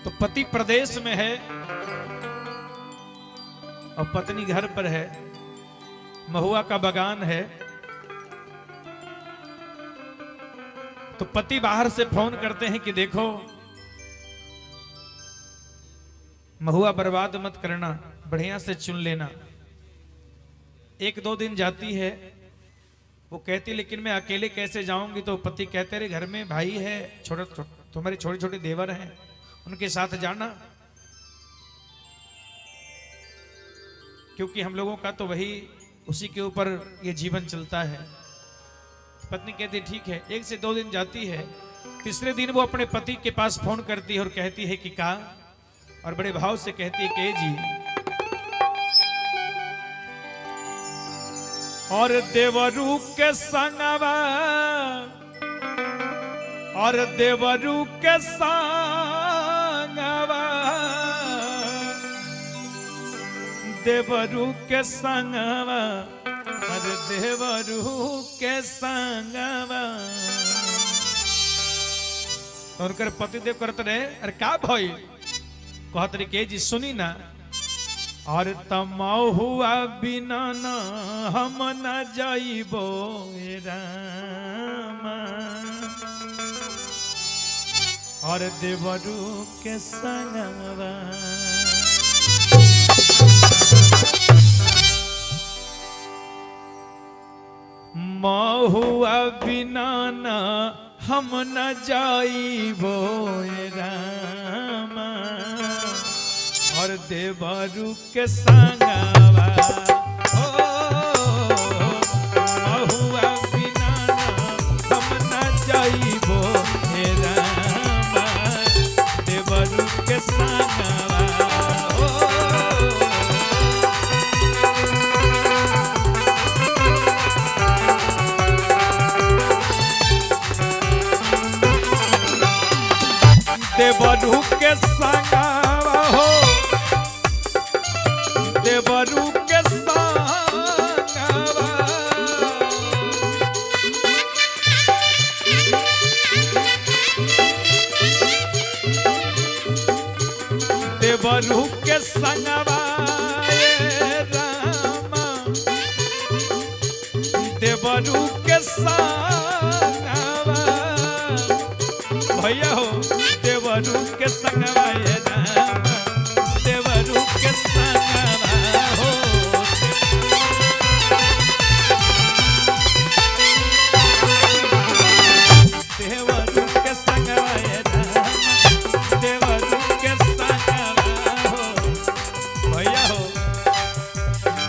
तो पति प्रदेश में है और पत्नी घर पर है, महुआ का बगान है। तो पति बाहर से फोन करते हैं कि देखो महुआ बर्बाद मत करना, बढ़िया से चुन लेना। एक दो दिन जाती है, वो कहती लेकिन मैं अकेले कैसे जाऊंगी। तो पति कहते रहे घर में भाई है, तुम्हारे छोटे छोटे देवर हैं, उनके साथ जाना, क्योंकि हम लोगों का तो वही उसी के ऊपर ये जीवन चलता है। पत्नी कहती ठीक है। एक से दो दिन जाती है, तीसरे दिन वो अपने पति के पास फोन करती है और कहती है कि का, और बड़े भाव से कहती है कि जी और देवरू के संगवा, और देवरू के संगवा, देवरू के संगवा, अरे देवरू के संगवा। और उनकर पतिदेव करते रहे अरे का भाई कहते रहे के जी सुनी ना, और तमाऊ हुआ बिना न हम न जाइबो रामा, और देवरू के संगवा। महुआ बिना न हम न जाइबो रामा, और देवरू के संगवा। महुआ बिना न हम न जाइबो रामा, देवरू के संगवा। देवरू के संगवा हो, देवरू के संगवा, देवरू के संगवा रामा, देवरू के संगवा। भैया हो देवरू के संगवा रामा, देवरू के संगवा हो। देवरू के संगवा रामा, देवरू के संगवा हो। भैया हो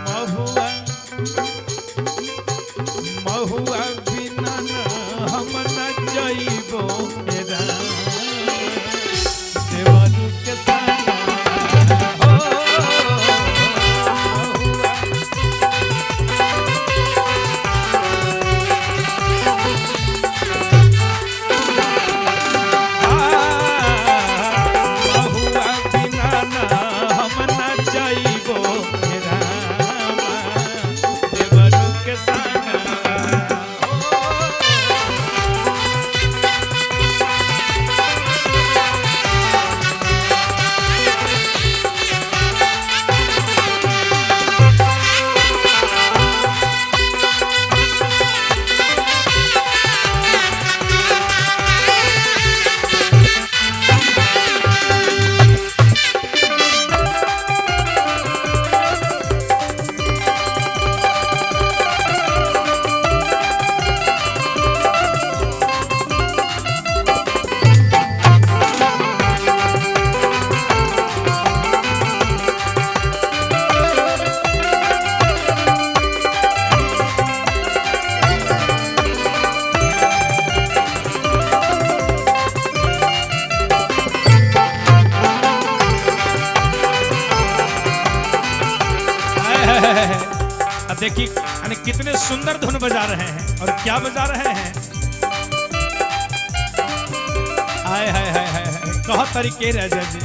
महुआ, महुआ बिना न हम न जाइबो रामा, देवरू के संगवा हो। महुआ बिना न हम न जाइबो रामा, देवरू के संगवा हो। देखिए कितने सुंदर धुन बजा रहे हैं, और क्या बजा रहे हैं। हाय हाय हाय हाय कहा तरीके राजा जी।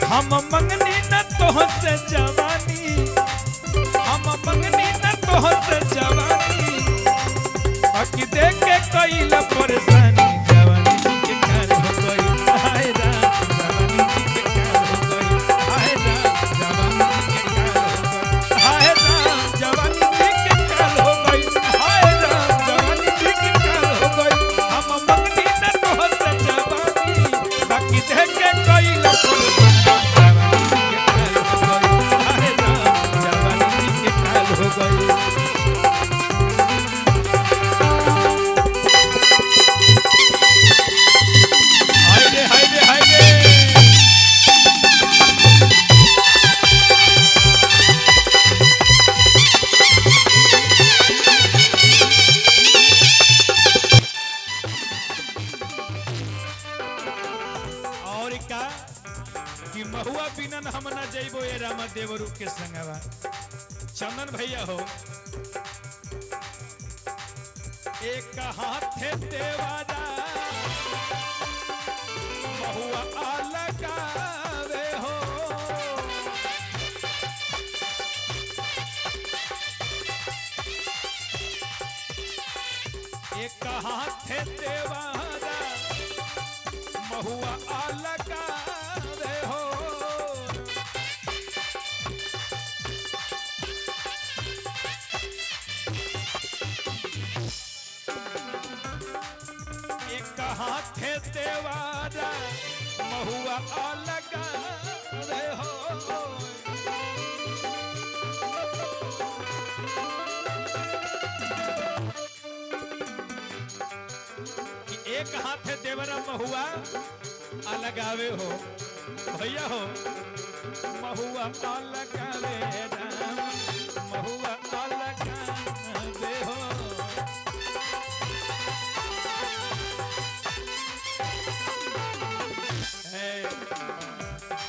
हम मंगनी न तोहसे जवानी, हम मंगनी न तोहसे जवानी, बाकी देख के कईल परेशानी, जवानी के घर हो गई हाय राम। कि महुआ बिनन हम न जइबो ये रामा देवरू के संगवा। चंदन भैया हो एक हाथे देवारा महुआ अलगावे हो। एक हाथे देवारा महुआ अलगावे हो। एक हाथे देवारा महुआ अलगावे हो। एक हाथे देवरा महुआ अलगावे हो भैया हो। महुआ अलगावे राम महुआ अलगावे हो।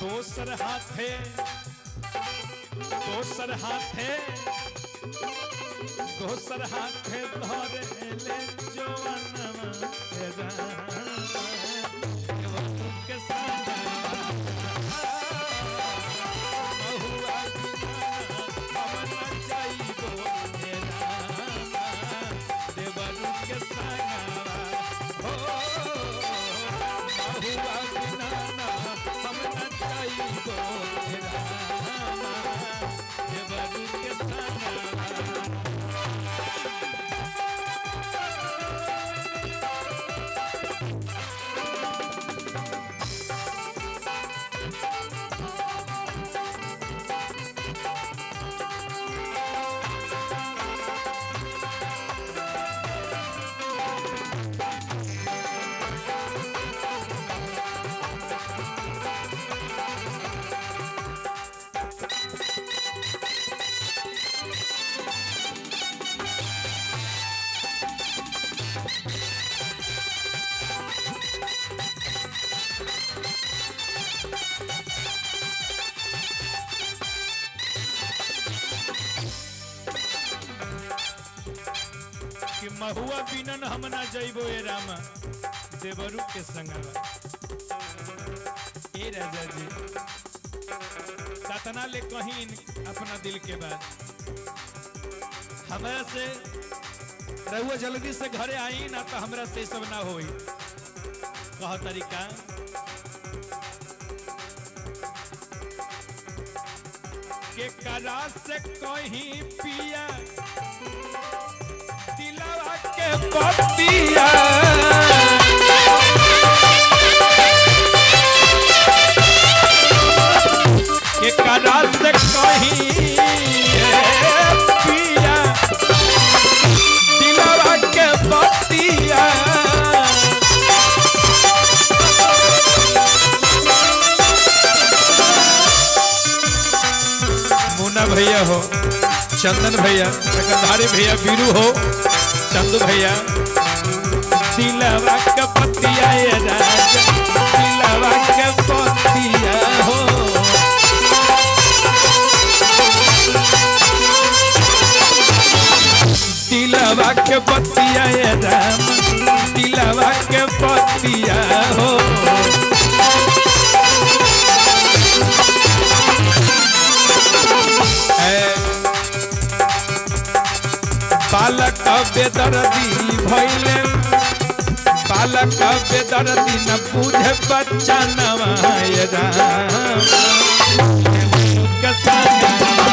दोसर हाथे दोसर हाथे दोसर हाथे धरे ले जवानवा के साथ महुआ हम न जाइबो देवरू के संगवा हो। महुआ बिना हम न जाइबो देवरू के संगवा। कि महुआ बिनन हम न जइबो ए रामा देवरू के संगवा। ए राजा जी सतना ले कहीं अपना दिल के बात हमरा से रहुआ जल्दी से घरे आई ना तो हमरा से सब ना होई। कह तरीका के करा से कहीं पिया दिलवा के पतिया के करा से कहीं पिया दिलवा के पतिया। मुन्ना भैया हो चंदन भैया गंधारी भैया बीरू हो चंदू भैया दिलवा के पतिया ये राजा दिलवा के पतिया हो। दिलवा के पतिया ये राम दिलवा के पतिया हो। बालक बेदर्दी भइले बालक बेदर्दी न बुझे बच्चा नवाय राम के संगवा।